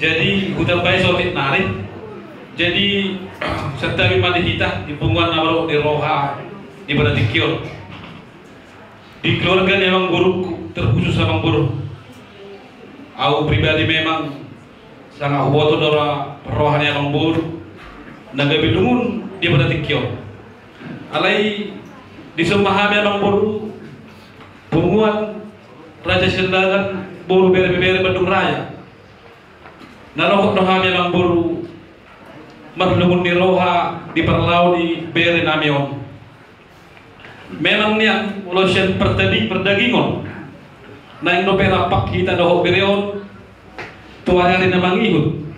Jadi hutang bayi sotik narik. Jadi setiap mali kita di punguan namaro di roha di Baratikio. Di keluarga memang buruk, terkhusus memang buruk. Aku pribadi memang sangat bodoh dora rohani memang buruk. Naga bidungun di Baratikio. Alai di Sumahami memang buruk. Punguan Raja Sendagan buru bere-bere Bandung Raya. Narohok rohami memang buruk. Marlungun ni roha di perlau di bere namion. Memang niang ulo siyan perdagingon. Naing no perapak kita dohok bereon. Tuanya rin namang ihud.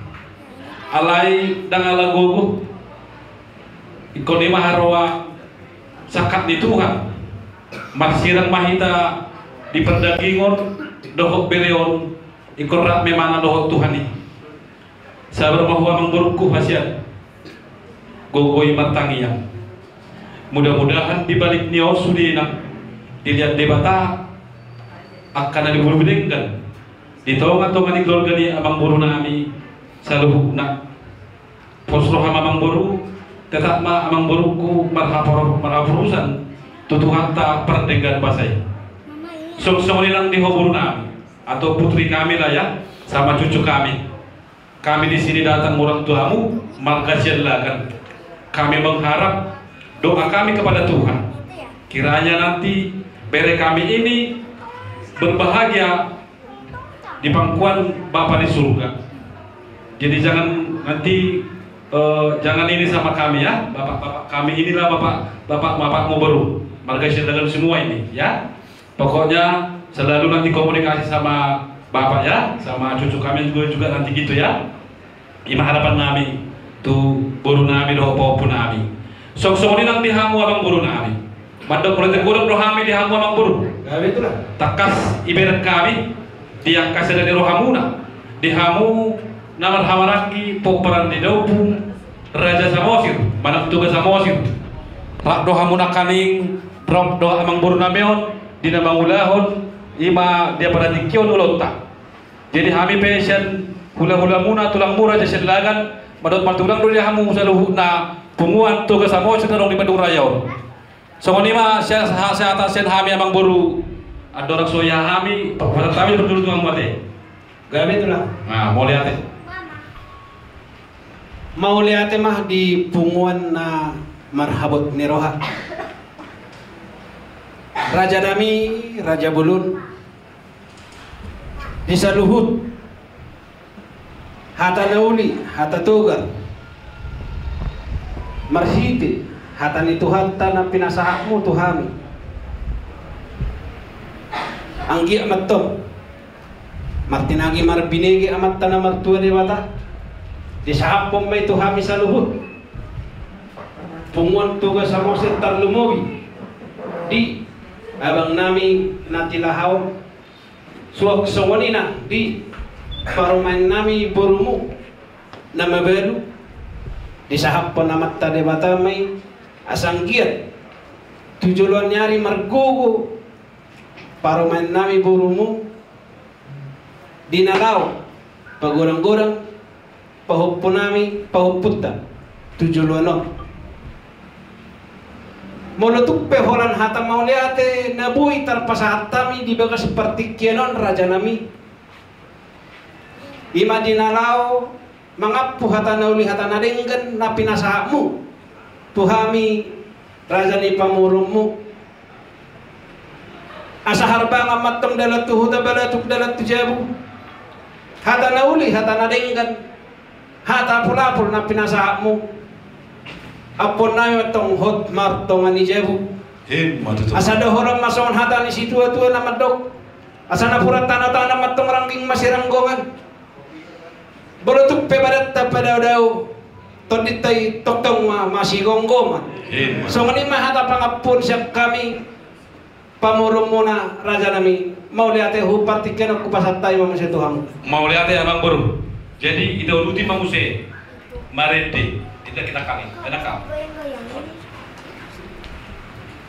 Alay dangalagogo. Ikaw ni maharoa sakat ni Tuhan. Marsirang mahita di perdagingon dohok bereon. Ikaw rak memang dohok Tuhan ni. Sabar mahuwa mengburukku hasil. Gogoi matangiyang. Mudah-mudahan dibalik niyo sudina dilihat debata akan ada buru bedengkan ditongan-tongan di keluarga ni abang buru nami saluhuk nak posroh amang buru tetap ma amang buruku marhapurusan tutuhan tak perdenggan pasai sok-sok nilang di buru nami atau putri kami lah ya sama cucu kami di sini datang orang tuamu margasiallakan. Kami mengharap doa kami kepada Tuhan kiranya nanti bere kami ini berbahagia di pangkuan Bapa di surga. Jadi jangan nanti jangan ini sama kami ya bapak kami inilah bapakmu baru margasiallakan semua ini ya. Pokoknya selalu nanti komunikasi sama Bapak ya sama cucu kami juga nanti gitu ya. Ima harapan kami tu buru nami doh popun nami. Sok-sok ni nang dihamu abang buru nami. Mandok politik kurang rohami dihamu abang buru. Kami itulah. Takas ibarat kami diang kasih dari rohamuna. Dihamu namar hamaraki poperan di daupung Raja Samosir. Manak tugas Samosir. Rak dohamuna kaning drop doa abang buru namion dinamang ulahon ima dia pada dikion ulota. Jadi kami passion hula-hula muna tulang murah jasa lagan madot maltulang dulu hamu saluh na punguan tugas samo cenderung di Bandung Raya. So nima saya atas sen hami amang buru ada orang soya hami pada kami berdulu tuang mate. Gawe itulah. Nah, mau lihat mah di punguan na marhabot niroha. Raja nami Raja Bulun di saluhut hata nauli, hata tugal marsiti, hata ni Tuhan tanah pinasahakmu Tuhami anggi amat tom martinagi marbinegi amat tanah martua dewata disahak pommay Tuhami sa luhut punguan tugas sa mosit tarlumogi di abang nami natilahaw suwag sawanina di parumain nami burumu nama baru disahap po namat tade batamay asang giat tujuan nyari margogo parumain nami burumu dinalaw pagurang-gurang pahupo nami pahuputta tujuan no mulutuk peholan hata mauliate nabuhi tarpasahat tami di bagas seperti kianon raja nami ima dinalaw mangapu hata nauli hata nadenggan na pinasahakmu Tuhami raja ni pamurummu asa harbang amatong dalat tuhuda balatuk dalat tujabu hata nauli hata nadenggan hata pulapul na pinasahakmu apon na tong hot martong ani jabu asa dohoram mason hata ni situa-tua na madok asa na purat tanah-tanah matong rangking masiranggongan bolotuk pebadat pada daw tonditay toktong masigonggoman so ngani mahata pangapun siap kami pamurum muna raja nami mau liate hupatikan aku pasatay mamusia Tuhan mau liate abang buru jadi ida uluti mamusia marede kita kami enak kau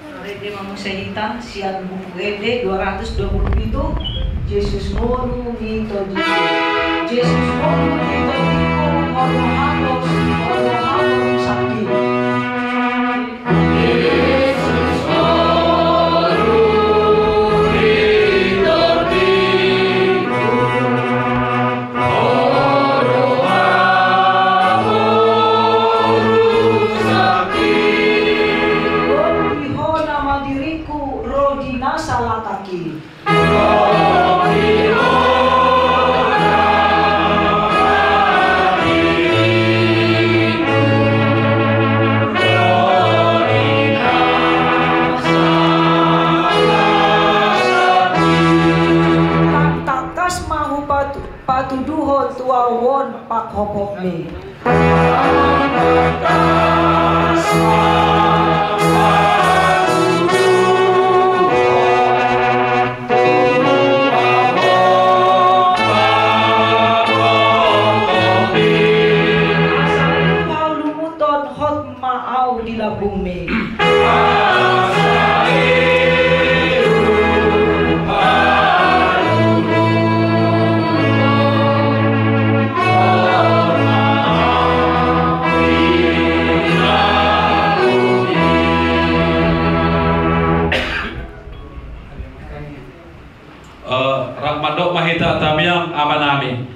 marede mamusia kita sian buku gede 227 Yesus muru mito jiwa Yesus Romo Tito Hormohatos Hormohatos Sakti. Patuduho tuawon pakhopok me. Lumuton hot maaw di labung me. Rahmadok mahita tamiyang amanami.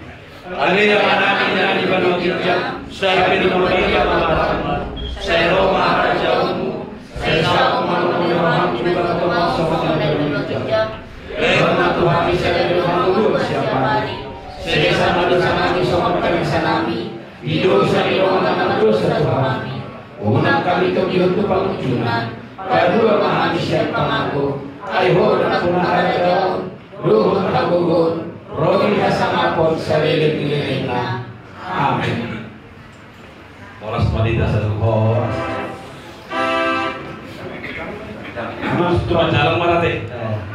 Ari yang anak dari Banogirja, saya pinumulai amarahmu, saya Roma Rajamu, saya sama mengulang juga teman sama dari Banogirja. Karena Tuhan bisa dari Banogirja siapa? Saya sama kami sama kami, hidup saya dengan dosa Tuhan. Unang kami tujuan tu pangujunan, kedua manusia pangako, ayo dan punah Rajaun. Luhur hagugun, rodi hasangapon sa lilit-lilit na. Amen. Oras malita sa oras. Mas, Pacarang marate.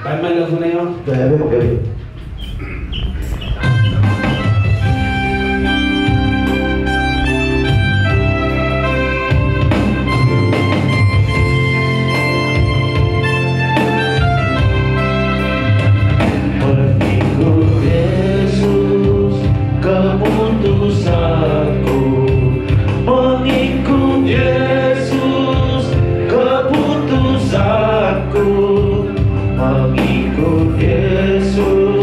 Kaya man lang na yun. Gaya mo, gaya. Mengikut Yesus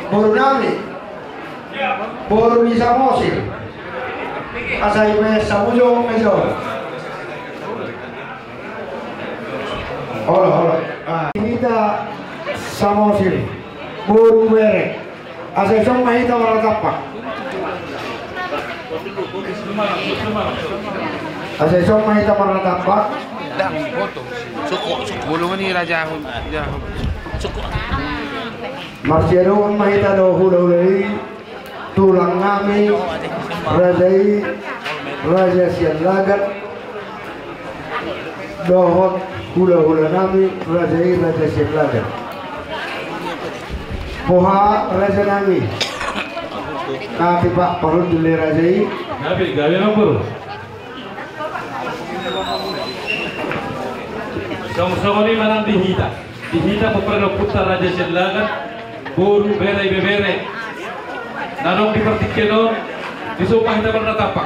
Boru nami, boru bisa mosil. Asai me samujo mejo. Holo. Kita samosil, boru mere. Asai song mahita wala tapak. Asai song mahita wala tapak. Dang foto. Suko belum ni raja. Suko. Marciado mahita do hulai tulang nami raja sian lagat dohot hula nami raja sian lagat poha raja nami kaki pak parut dule rajai Gabi nombor. Sama-sama ni manang dihita peperno putar raja sian lagat boru bere nanong dipertikeno disumpah kita bernatapak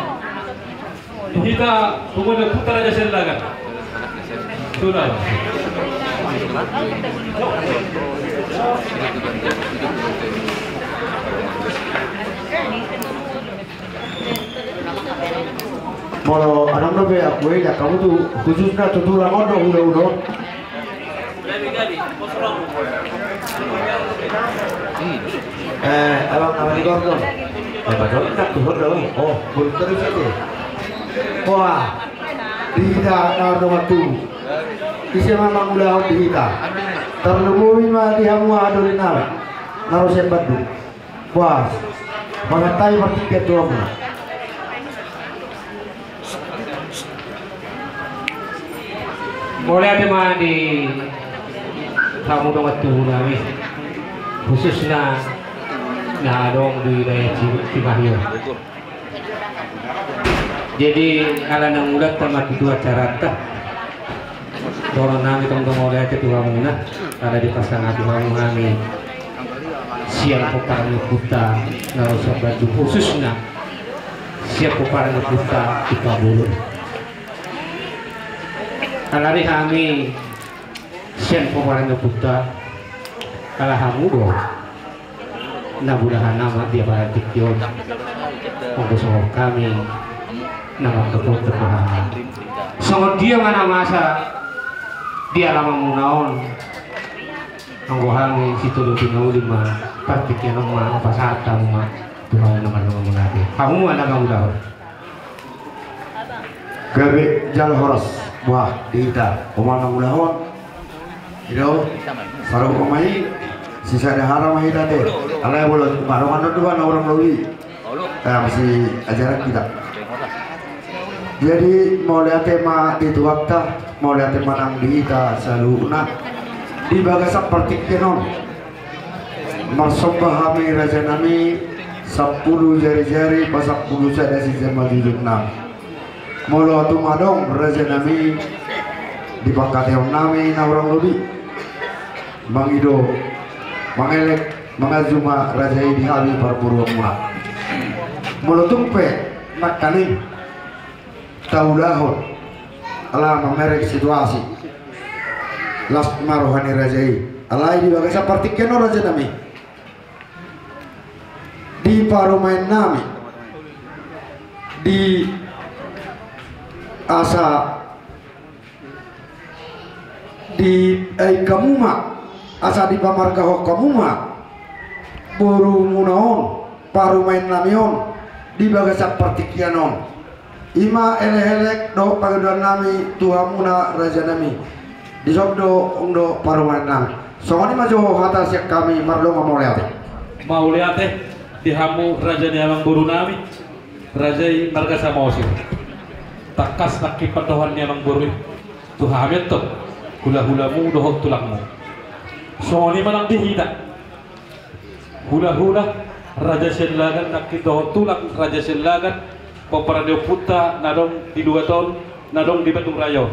kita kemudian putar aja selagan sudah kalau anak nabe aku ya kamu tuh khususnya tutulang udah abang di gordo. Betul tak tuh gordo. Oh, belum terus aja. Wah, tidak naruh waktu. Isi memang udah dihita. Terlebih mah dia mau adorin naruh sempat dulu. Wah, mengatai bertiket dua mana. Boleh ada mah di kamu dong waktu nami khususnya nah dong di wilayah Cibahyo. Jadi ala nang ulat tamat itu acara tah dorong nami tong oleh ketua muna ada di pasang hati kami siap peparang buta narusa baju khususnya siap peparang buta di Kabul. Alari kami siap peparang buta kalah hamudo na mudahan nama dia baratik yun pagkusuhok kami nama keputuhan so dia mana masa dia lama munaon ang buhangin si tulutin na ulima partik yan ang mga pasata mga Tuhan naman naman natin kamu mana kamu daw gabi jal horas wah dita umanang ulahon ilo sarang pemain sisa ada haram mahita teh alay boleh barongan dua na orang lawi masih ajaran kita jadi mau lihat tema di waktu mau lihat tema nang dita selalu nak di bagasak partik kenon marsabah kami raja nami 10 jari-jari pasak 10 sada si jama jujur nam molo tu madong raja nami di pangkateon nami na orang lawi Bang Ido mangelek mangazuma raja ini hali parpurwa murah mulutumpe nakkaning taulahon ala memerek situasi last marohani raja ini alai di bagasa partikeno raja nami di parumain nami di asa di kamuma asa di pamarga hokamuma buru munaon parumain namion di bagasak partikianon ima elek do pagaduan nami tuhamuna raja nami di sobdo undo parumain nami songoni majo hata siak kami marlo mau lihat di hamu raja niamang buru nami raja marga samosir takas nakipan dohan niamang buru tuhamet to hula-hulamu dohok tulangmu songoni manang dihita hula-hula raja selagan nakit dohok tulang raja selagan peperandio puta nadong di 2 tahun nadong di Bandung Raya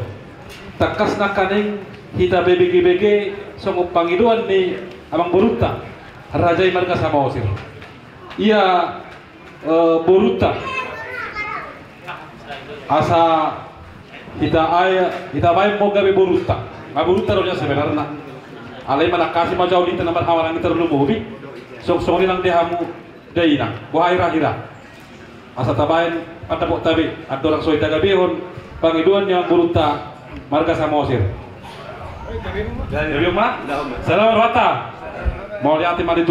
takas nakaning hita BBG songo pangiduan ni amang boruta raja marga samosir ia boruta asa kita bay mau gawe boruta boruta ronya sebenarnya alai mana kasih mau jauh di tempat hawaran kita terlumubi sok nang dehamu daina buah ira asa tabain pada pok tabi ada orang soi taga bihon pangiduan yang buruta marga samosir jadi mah salam rata mau lihat mali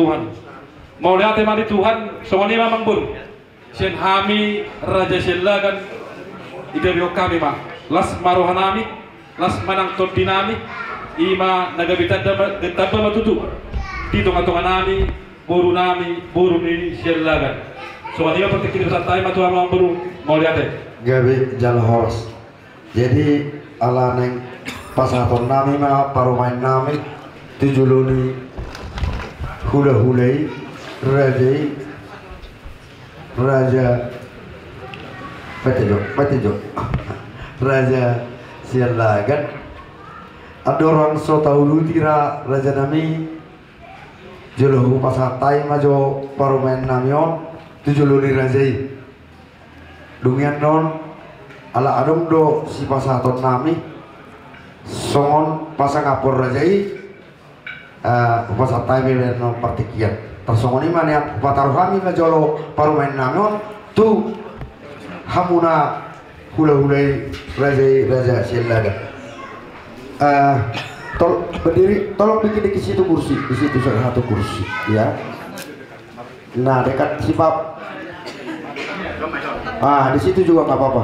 Tuhan songoni memang bun sen hami raja silagan idabio kami mah las marohanami las manang todinami ima nagabita dabba matutu dito ngatonganami buru ni silagan songoni memang pertikir santai matuhan memang buru mau lihat gabi jal horos jadi ala neng pasaton nami mah parumain nami tujuluni hula-hulai raja Patijok raja sialagan ada orang so tahu tira raja nami juluh pasatai majo parumain namio tujuluni rajai dungian non ala adom do si pasaton nami songon pasang apor rajai pasatai beben non partikian tersongoni mana patar kami majolo parumain namon tu hamuna hula-hulai raja silagan berdiri tolong bikin di situ kursi di situ satu kursi ya nah dekat sipap di situ juga nggak apa-apa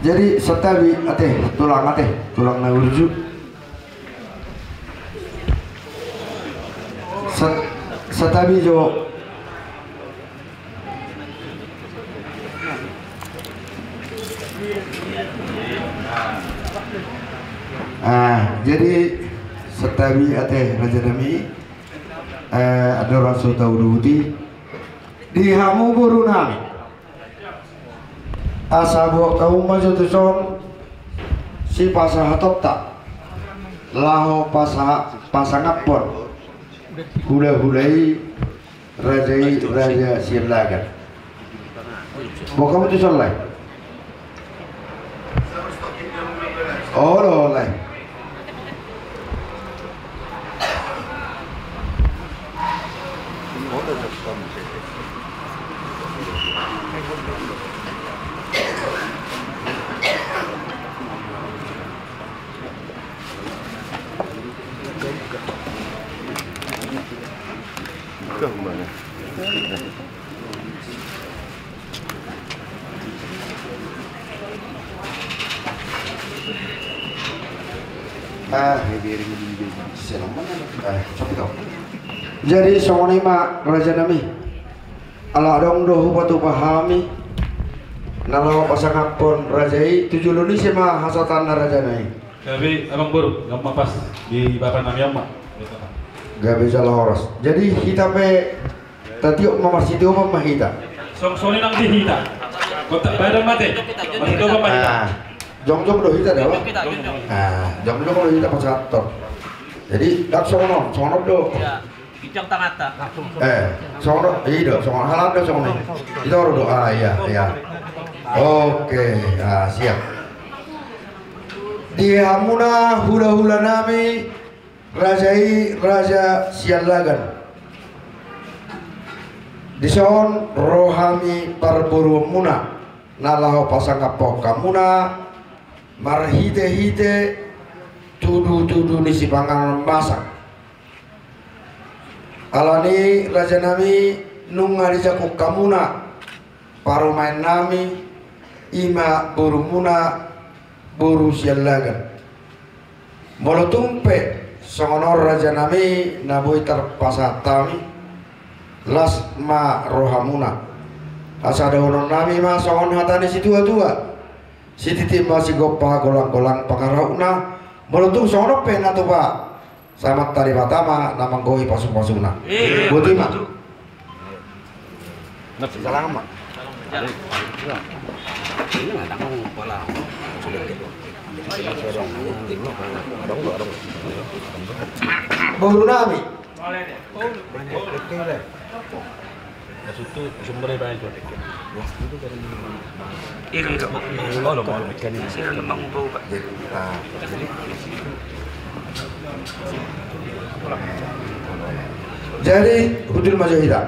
jadi setabi tulang naurju setabi jo jadi setabi raja nami ada orang so tahu duti di hamu buru nami asa buat tahu maju tu si pasah tak laho pasang apon hula-hulai raja silagan buat kamu tu solai oh lai jadi songoni mak raja nami ala dong dohu batu pahami nalo pasangapon rajai tujuluni sima hasatan raja nami tapi abang buru gampang pas di bapak nami amma gak bisa loros jadi kita pe tatiok mamarsitu mamahita songoni nang dihita kota badan mate masih doa mamahita jong do hita dawa jong do hita pasator jadi dak sono do Bijang tangata. sono iya sono halan do sono itu doa ya oke siap di hamuna hula-hula nami raja sialagan dison rohami parburu muna nalaho pasang apoka muna marhite tudu nisi pangan masak alani raja nami nungari jakuk kamuna parumain nami ima buru muna buru sialagan molo tumpe songonor raja nami nabui terpasatami las ma rohamuna asada honon nami ma songon hatani si tua si titi masih gopa golang pakarauna molotung songon pe na tu pak sama tari batama namang goi pasung-pasungna buti ma salam ma buru nami Itu sumbernya banyak tuh. Wah, itu dari Iya kan enggak mau. lo mau ikan ini. Saya kan mau bau Pak. Jadi hudul majahida.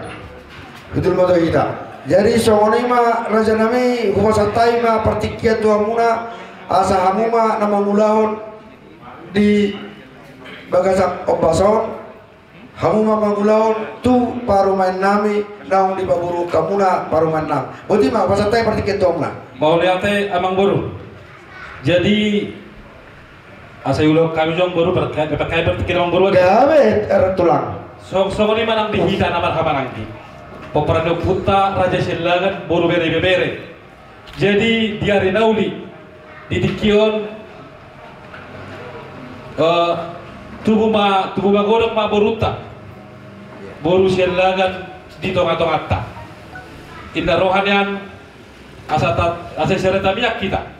Hudul majahida. Jadi songonima raja nami humasatai ma partikian tuamuna asa hamuma nama mulahon di bagasak obason hamuma mangulahon tu parumain nami naung di baburu kamuna parumain nam. Berarti ma humasatai partikian tuamuna. Mau lihatnya amang baru. Jadi asa ulo kami jong baru berkait berpikir amang baru. Gawe tulang. Ini manang dihita nama hamanangki. Peperano puta raja silangan baru bere. Jadi di hari nauli di dikion tubuh ma godok ma boruta baru silangan di tonga-tongatta. Indah rohanian asa sereta minyak kita.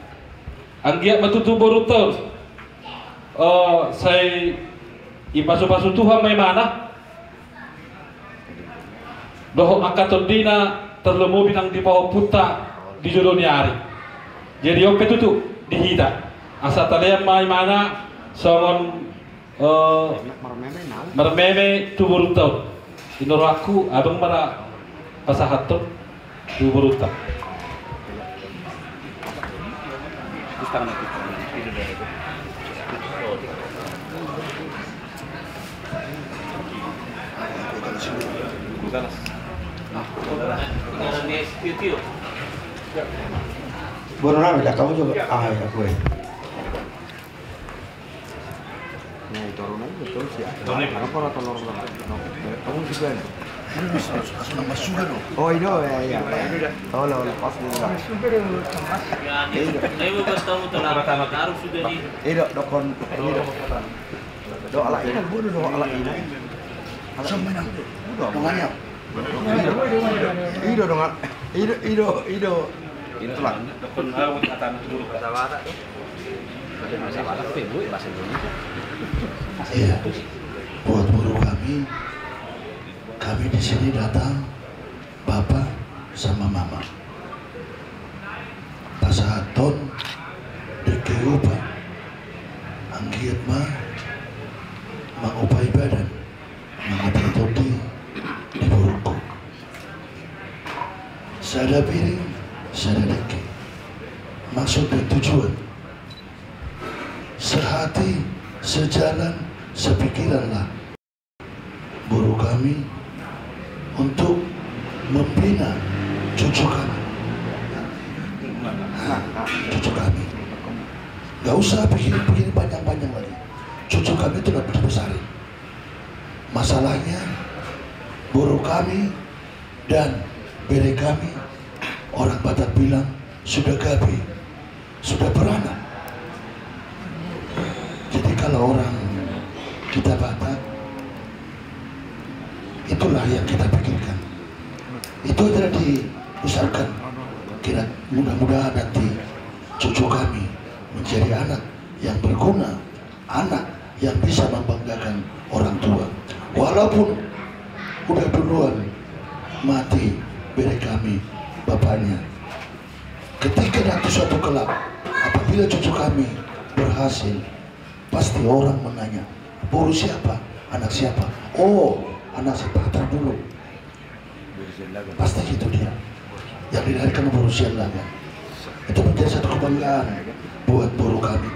Anggiat matutu boruta. Saya ipasu-pasu Tuhan may mana. Doho angkaton dina terlemu binang di bawah puta di jodoh hari. Jadi oke tutu dihita. Asa talian mai mana songon mermeme tu burutau. Inoro aku abang mana pasahaton tu burutau. Bono nami lah, kamu coba ya gue. Oh itu ya. Oh lo pas dulu. Ayo bertemu telah taruh sudah di. Itu dokon. Do ala ini bono do ala ini. Sama mana? Namanya. Ido dong. Ido. Itu lah. Dokon awak kata dulu kata wara tuh. Masalah Bu bahasa Indonesia. Iya, buat buruh kami di sini datang Bapak sama Mama. Pasahaton dekeupa anggiat mah mengupai badan mengupai topi di buruku. Sada piring, sada deki. Maksud dan tujuan sehati, sejalan, sepikiranlah buruh kami untuk membina cucu kami. Cucu kami gak usah pikir-pikir panjang-panjang lagi. Cucu kami itu udah besar. Masalahnya buruh kami dan bere kami, orang Batak bilang sudah gabi, sudah beranak. Jadi kalau orang kita Batak, itulah yang kita pikirkan. Itu adalah diusahakan. Kira mudah-mudahan nanti cucu kami menjadi anak yang berguna, anak yang bisa membanggakan orang tua. Walaupun udah duluan mati bere kami, bapaknya. Ketika nanti suatu kelak, apabila cucu kami berhasil, pasti orang menanya, buruh siapa? Anak siapa? Oh, anak si Patar dulu. Pasti gitu dia. Yang dilahirkan berusia lama. Itu menjadi satu kebanggaan buat buruh kami.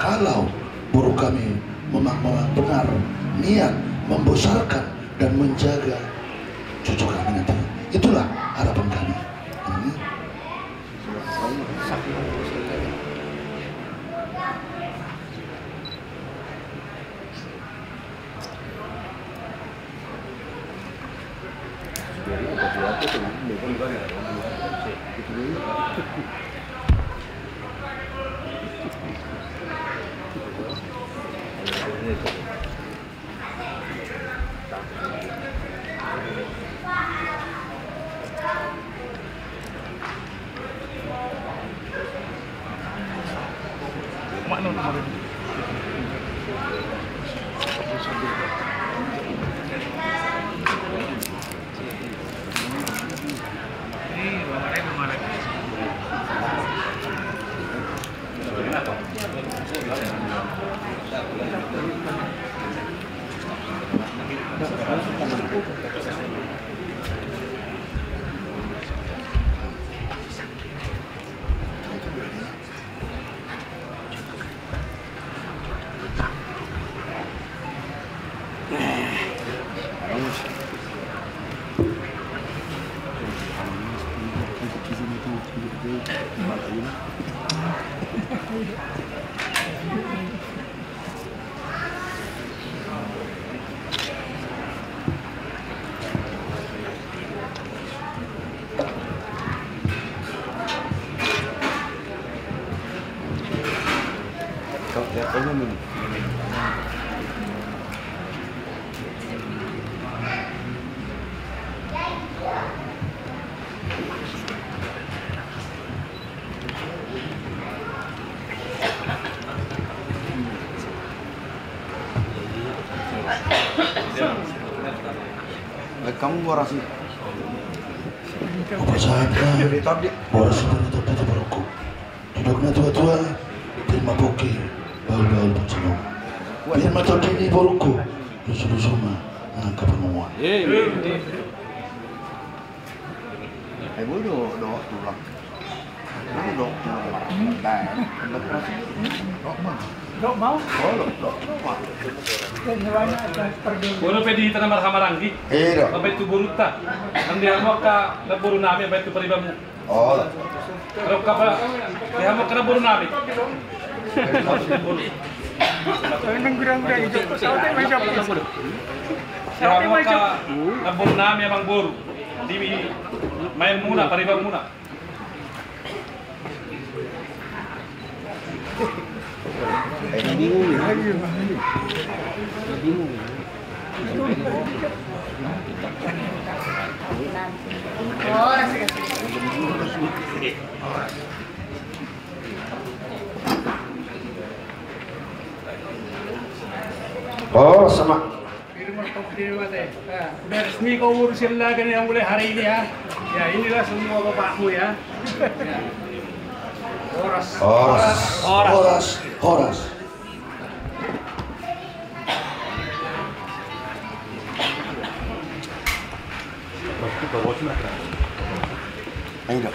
Kalau buruh kami memang benar niat membesarkan dan menjaga cucu kami nanti, itulah harapan kami. Kamu waras sih. Percayakan, waras itu baruku. Duduknya tua-tua, terima bukti, baul-baul pencelung. Biar macam ini baruku, lusu-lusu mah, ngangkat penemuan. Bodoh, tulang. Dok. Dok mau? Bono pwede tanah marhamaranggi. Iya. Sampai itu buruta. Nanti amo ka naburu nami sampai itu peribamu. Oh. Kalau kapal, dia amo ka naburu nami. Dia amo ka naburu nami abang buru. Di main muna, paribang muna. Bingung ya. Bingung. Oh, sama. Udah resmi kau urusin lagi yang mulai hari ini ya. Ya inilah semua bapakmu ya. Horas. Ayo.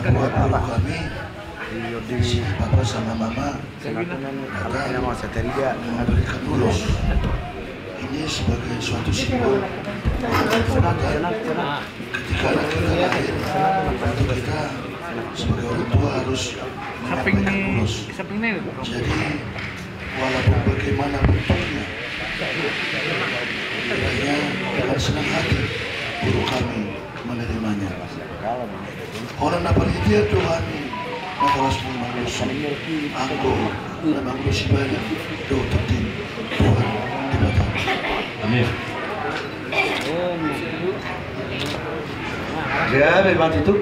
Buat kami, si papa sama mama, memberikan urus. Ini sebagai suatu simbol ketika anak kita lahir, tentu kita sebagai orang tua harus menyampaikan urus. Jadi walaupun bagaimana bentuknya, kiranya dengan senang hati guru kami menerimanya. Orang dapat dia Tuhan, maka harus mengurus aku dan mengurus banyak doa tertim Tuhan di Batam. Amin. Ya, memang itu.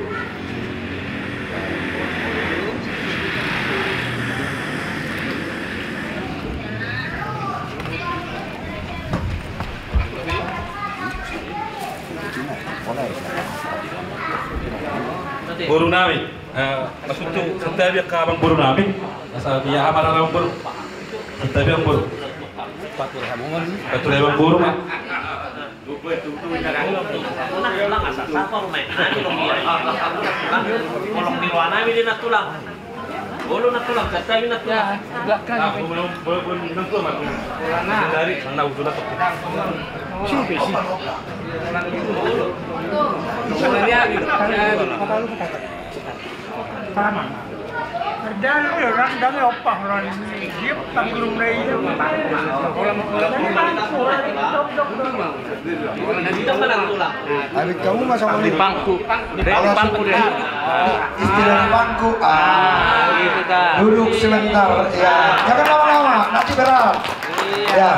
Buru nami, maksud tu setiap dia kabang buru nami, asal dia amalan abang buru, setiap yang buru, betul abang buru mah. Kolong di luar nami dia nak tulang. Bolu nak tulang, kata nak tulang. Aku belum nentu mah. Dari sana udah tak. Habis kamu masuk Di pangku. Di pangku dia. istilah bangku. Gitu kan. Duduk sebentar. Ya, jangan lama-lama, nanti berat. Ya,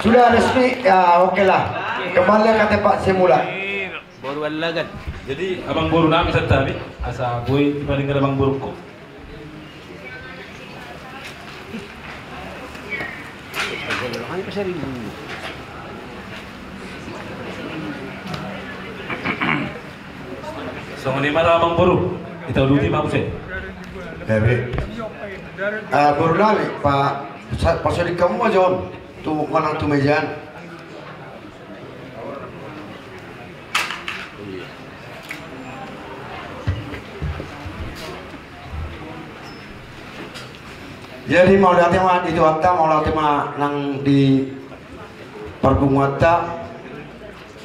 sudah resmi. Ya, oke lah. Kembali ke tempat semula. Baru kan. Jadi abang buru nami setiap asa gue dibanding dengan abang buruku. So, ini marah abang buru. Kita dulu di mana sih? Bebe. baru nami Pak Sodik kamu aja on tuh mana tuh mejaan. Jadi mau datang mah di Tuata mau datang mah nang di Pergumuata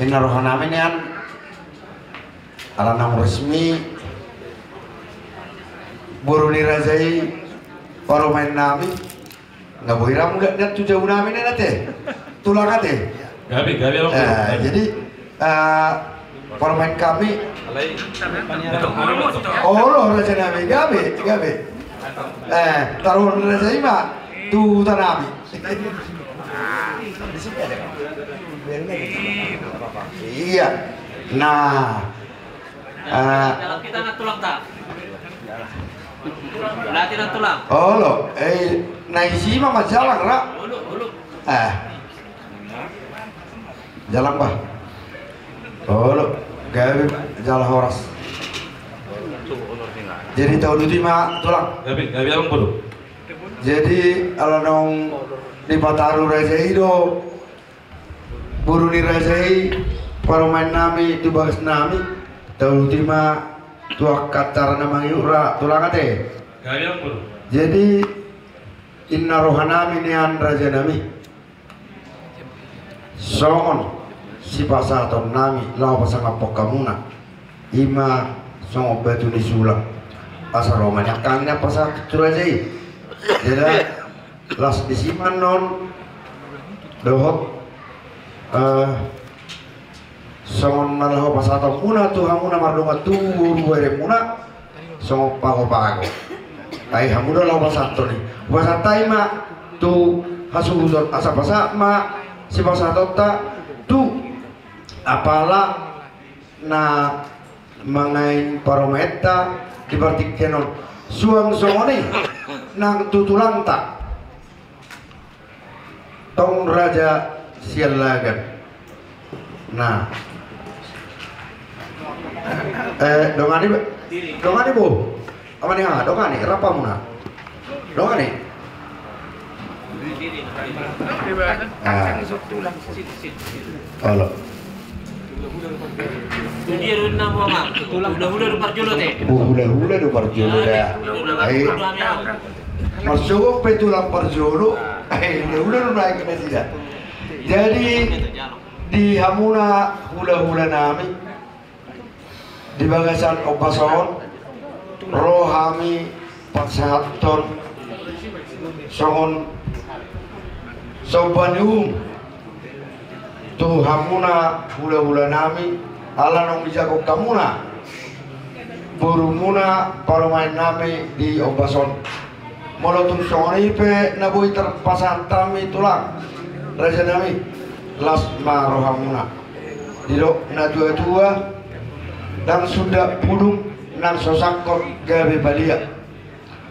ini rohana menian alanang resmi buru dirajai para main nami nggak boleh ramu nggak tuh jauh nami nih nate tulang nate. Gabi apa? Jadi para main kami oh raja nami gabi. Taruh raja ini mah tuh tanami. Iya. Nah. Jalan kita nak tulang tak? Latihan tulang. Oh lo, naisi mah jalan rak. Hulu. Jalan bah. Oh lo, gawe jalan horas. Jadi tahun itu mah tulang. Gabi abang buru. Jadi alanong di Pataru Rajai do buru di Rajai para main nami di bagas nami tahun itu mah tua kacar nama yura tulang ate. Gabi abang buru. Jadi inna rohanami nian raja nami songon si pasaton nami lau pasang apok kamuna ima songo batu di sulang pasar romanya kangnya pasar curajai jadi las disiman non dohot songon nalaho pasaton muna tuh hamuna mardunga tuh buere muna songo pago ai hamuda lau pasaton nih pasatai ma tuh hasudon asa pasak ma si pasaton ta tuh apalah na mangain parometa dibartik kenon suang songoni nang tutulang tak tong raja sialagan. Nah dongani bu apa nih dongani rapa muna dongani halo Dia runa mama. Hula parjolo teh. Hula parjolo dah. Masuk petulang parjolo. Hula naik ke sini. Jadi di hamuna hula nami di bagasan opason rohami pasaton songon sobanium tuh hamuna hula nami ala nong dijago kamuna burumuna main nami di opason molotun songoni pe nabui terpasang tami tulang raja nami las marohamuna dilo na tua dan sudah pudung nan sosakor gabe balia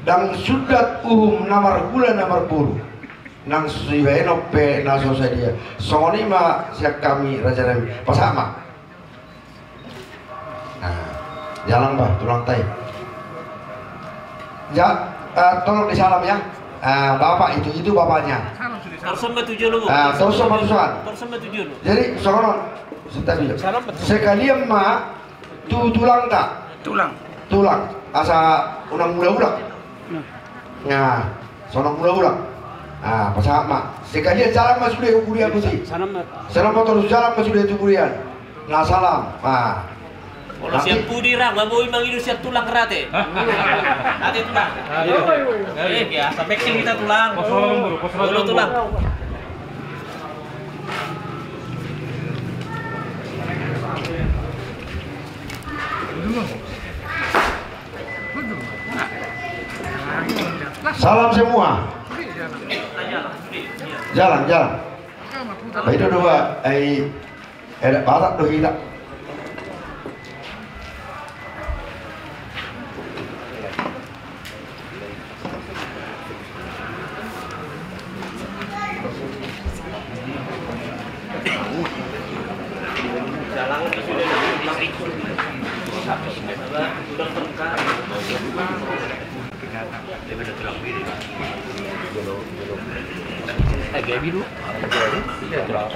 dan sudah namar gula namar buru nang siweno pe naso sadia songoni ma siak kami raja nami pasama. Nah jalan bah tulang tai ya tolong disalam ya bapak itu bapaknya Torsama tujuh lu. torsama tujuan Torsama tujuh lu. jadi sokonon sekalian ma tulang tak tulang asa unang ulang nah sonong ulang ah pasama sekalian jalan mas sudah kuliah sih salam motor jalan mas sudah kuliah nah salam Kalau siap pudi ram, nggak mau manggil siap tulang kerate. Nanti tulang. Biasa backing kita tulang. Dulu tulang. Salam semua. Jalan. Itu dua, ada batak tuh hidup. Gaby dulu. Iya, terus.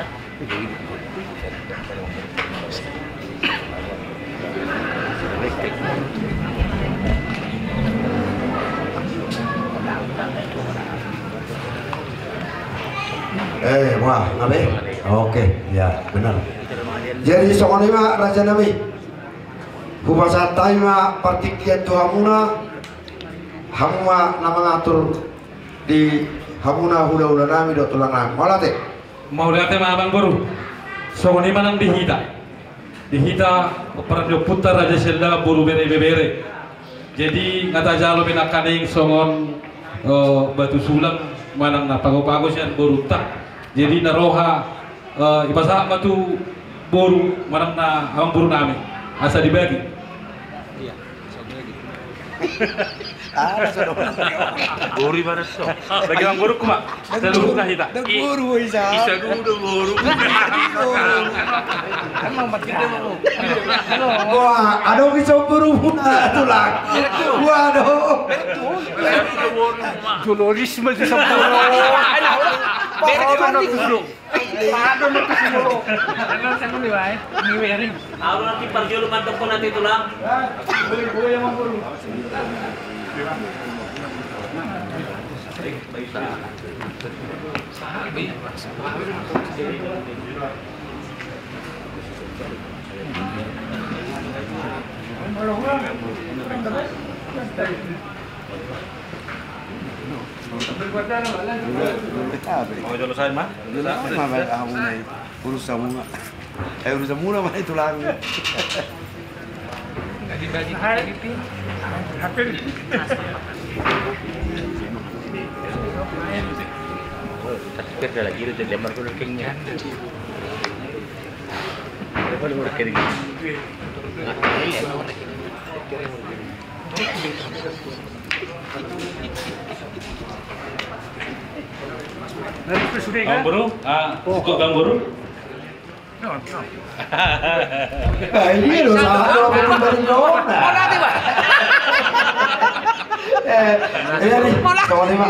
Wah, Nabi? Oke, ya benar. Jadi soal lima Raja Nabi Kupasatai ma partikian tu hamuna hamuma nama ngatur di hamuna hula-hula nami do tulang nami malah teh mau lihat tema abang baru soal lima nang dihita peran putar Raja Sella buru bere jadi ngata jalo pinakaning songon batu sulam manang na pago-pago sian boru tak jadi naroha ipasa batu boru manang na abang boru nami asa dibagi Iya, Bori mana so? bagi abang boru kuma seluruh kahita Guru isa. Isa dulu buru. Emang mat kita mau. Wah, ada bisa berhubungan tulang. Waduh. Jolorisme di sampurno. Beri mana dulu? Paano mo kasi mo? Ano sa kuno ay? Ni wearing. Ako nanti parjolo mantap ko nanti tulang. Boleh yang mangkuru. mau jelasin mah Urusan muna. Urusan muna mah itu lang. Tapi ada lagi udah lemar ko kengnya. Apa lu udah kering? Bang Buru, cukup Bang Buru. ini loh salah orang dari Nona Nanti, Pak. iya nih soal lima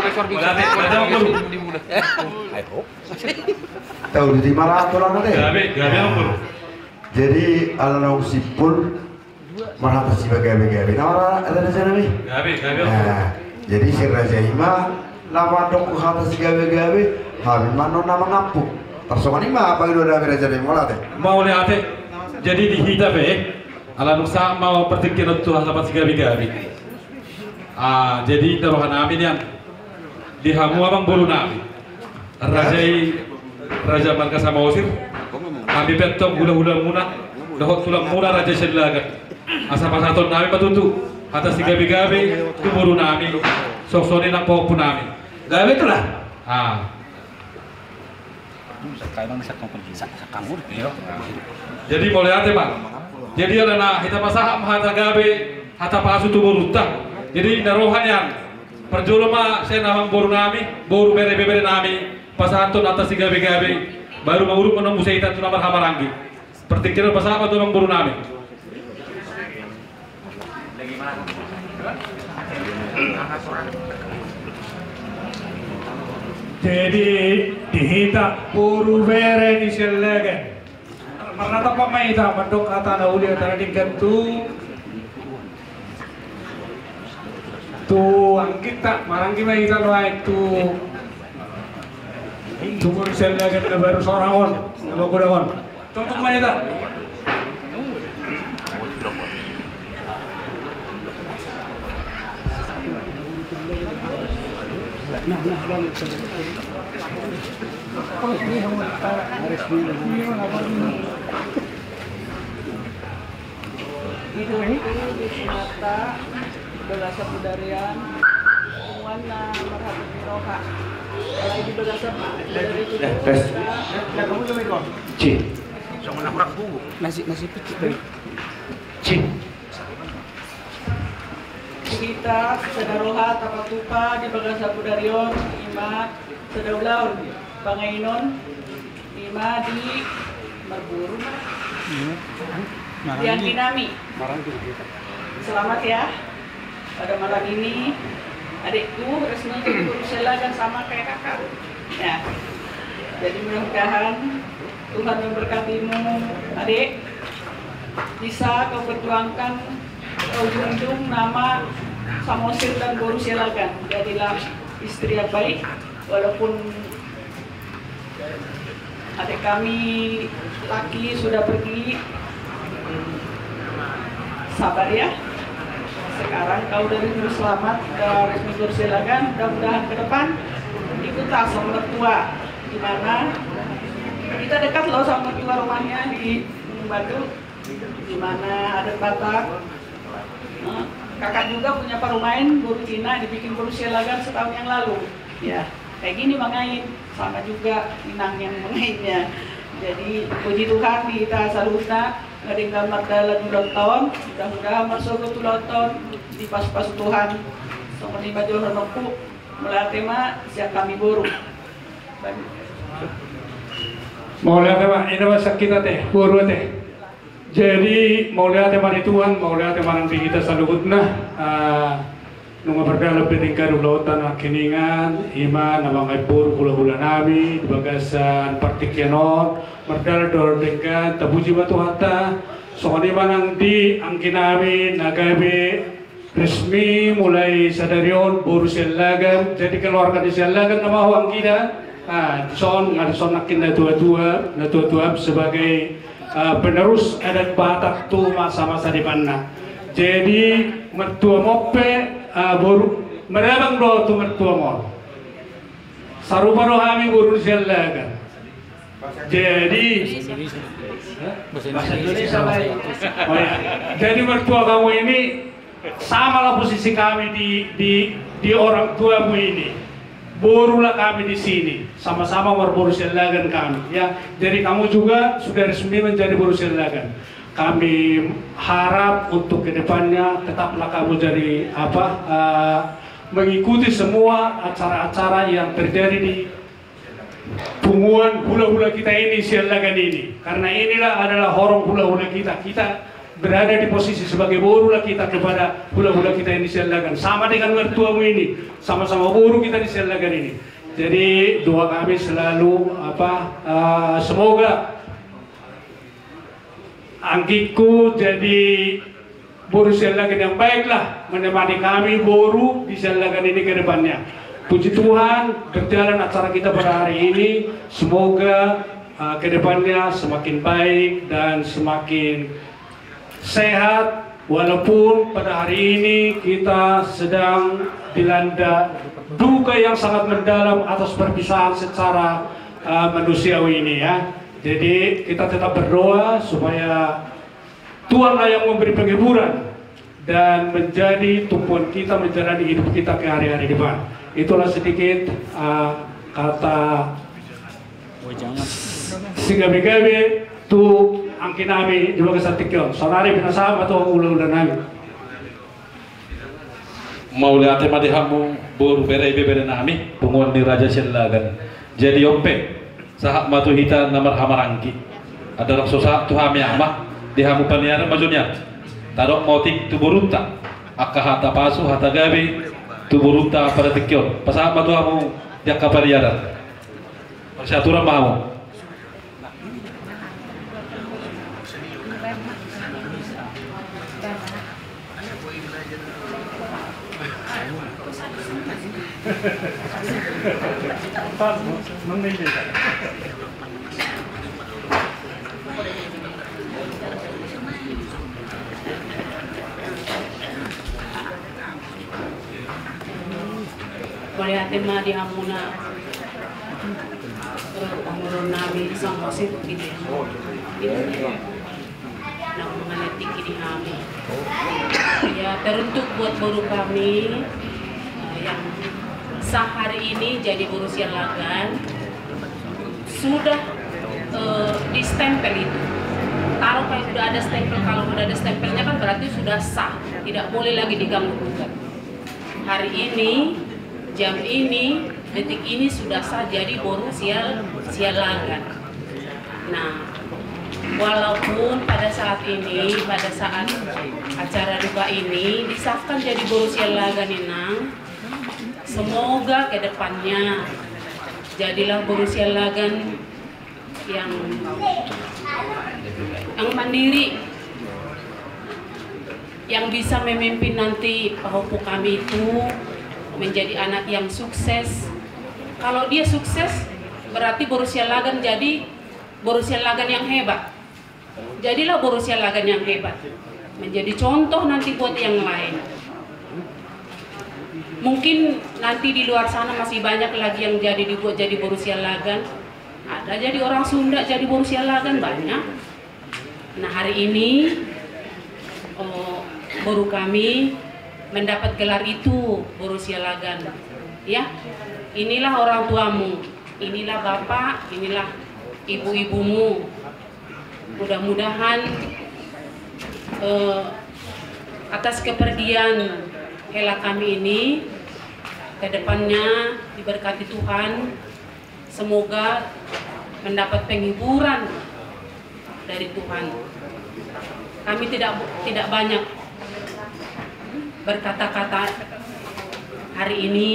tahu di mana tulang deh Gabi Bang Buru. jadi alang sipul marah si gabe nah ada di sana nih Gabi nah jadi si Raja Hima lama dong ku atas gabe habis mana nama ngampuk persoalan ini apa itu ada Raja Hima lah teh mau lihat jadi dihita ala nusa mau pertikin tuh sama si Gabi jadi taruhan amin yang dihamu abang bulu nami Raja Marga sama Osir kami petok gula-gula muna dohot tulang muna Raja Sedlaga asa pasaton nami patutu atas si Gabi itu bulu nami sok-soknya nak pokok nami Gabi itulah jadi boleh hati Pak jadi ada kita pasah hata Gabi hata pasu tu burutah jadi narohan yang perjolo mah saya namang boru nami boru bere nami pasanton atas si Gabi baru mau urut menunggu saya itu nomor hamarangi pertikiran pasah apa tuh namang boru nami Jadi dihita puru bere ni selaga. Marata pa may ita mandok kata na uli at natinggan tu ang kita maranggi may ita loay tu puru selaga na baru sorangon loko dagon. Tontok may ita. Itu mata Bagasa Budarian Umuan na Marhati Miroha Kalau di Bagasa Budari itu Cing Nasi picik. Cing kita Sedaroha Tapatupa di Bagasa Budarion Ima Sedaulaun Bangainon Ima di Marburu di Angkinami. Selamat ya pada malam ini adikku resmi jadi guru selaga sama kayak kakak ya Jadi mudah-mudahan Tuhan memberkatimu, adik. Bisa kau perjuangkan ke ujung-ujung nama Samosir dan Boru Sialagan. Jadilah istri yang baik, walaupun adik kami laki sudah pergi. Sabar ya. Sekarang kau dari selamat ke resmi Boru Sialagan. Mudah-mudahan ke depan ikutlah sama mertua, di mana kita dekat loh sama mertua rumahnya di Batu, di mana ada Batak. Kakak juga punya parumain Boru Cina, dibikin Boru Sialagan setahun yang lalu. Ya, kayak gini Bang Ain, sama juga Minang yang mengainnya. Jadi puji Tuhan kita salutna ngading gambar dalam nonton, mudah-mudahan masuk ke nonton di pas-pas Tuhan. Seperti baju renoku mulai tema siap kami Boru. Mau lihat tema ini masa kita teh Boru teh. Jadi mau lihat tema di Tuhan, mau lihat tema nanti kita salutna. Nunga berdala tingkat lautan akiningan, iman, nama ngaipur, hula-hula nabi, di bagasan partikianon, berdala dor tingkat, tabuji batu hata, soalnya manang di angkinami, nagabe, resmi mulai sadarion, Boru Sialagan, jadi keluarga di Sialagan nama huang kita, son nakin na tua-tua sebagai penerus adat Batak tu masa-masa di mana. Jadi mertua mope Boru merebang do tu mertua mo. Sarupa rohami Boru Sialagan. Jadi bahasa Indonesia baik. Oh ya. Jadi mertua kamu ini sama lah posisi kami di orang tuamu ini. Borulah kami di sini, sama-sama Boru Sialagan kami. Ya, jadi kamu juga sudah resmi menjadi Boru Sialagan. Kami harap untuk kedepannya tetaplah kamu jadi mengikuti semua acara-acara yang terjadi di punguan hula-hula kita ini Sialagan ini. Karena inilah adalah horong hula-hula kita. Kita berada di posisi sebagai Boru lah kita kepada hula-hula kita ini Sialagan. Sama dengan mertuamu ini, sama-sama Boru kita di Sialagan ini. Jadi doa kami selalu semoga angkiku jadi Boru Sialagan yang baiklah menemani kami Boru di Sialagan ini ke depannya. Puji Tuhan berjalan acara kita pada hari ini, semoga ke depannya semakin baik dan semakin sehat, walaupun pada hari ini kita sedang dilanda duka yang sangat mendalam atas perpisahan secara manusiawi ini ya. Jadi kita tetap berdoa supaya Tuhanlah yang memberi penghiburan dan menjadi tumpuan kita menjalani hidup kita ke hari-hari depan. Itulah sedikit kata Sigabe-gabe tu angkin nami di bagas artikyon. Sonari pinasama to ulang-ulang nami. Mau lihat tema dihamu Boru bere nami punguan di Raja Sialagan. Jadi ope sahak matu hita namar hamarangki. Ada orang sosa tu hami amah dihamu paniaran majunya. Tarok motik tu Boruta. Akka hata pasu hata gabe tu Boruta pada tikyon. Pasahak matu hamu jakka paniaran. Persaturan mahamu. Boleh tema di Hamuna umurun nabi Samosir gitu ya. Nah, mengetik di kami. Ya, teruntuk buat Boru kami yang sah hari ini jadi Boru Sialagan sudah distempel itu. Taruh kalau sudah ada stempel, kalau sudah ada stempelnya kan berarti sudah sah, tidak boleh lagi diganggu gugat. Hari ini, jam ini, detik ini sudah sah jadi Boru Sialagan. Nah, walaupun pada saat ini, pada saat acara duka ini disahkan jadi Boru Sialagan Inang, semoga ke depannya Jadilah berusia lagan yang mandiri, yang bisa memimpin nanti pahopu kami itu menjadi anak yang sukses. Kalau dia sukses, berarti Borussia Lagan jadi Borussia Lagan yang hebat. Jadilah Borussia Lagan yang hebat, menjadi contoh nanti buat yang lain. Mungkin nanti di luar sana masih banyak lagi yang dibuat jadi Borussia Lagan. Ada jadi orang Sunda jadi Borussia Lagan banyak. Nah, hari ini baru kami mendapat gelar itu Borussia Lagan. Ya, inilah orang tuamu, inilah bapak, inilah ibu-ibumu. Mudah-mudahan atas kepergian Hela kami ini, kedepannya diberkati Tuhan, semoga mendapat penghiburan dari Tuhan. Kami tidak banyak berkata-kata hari ini.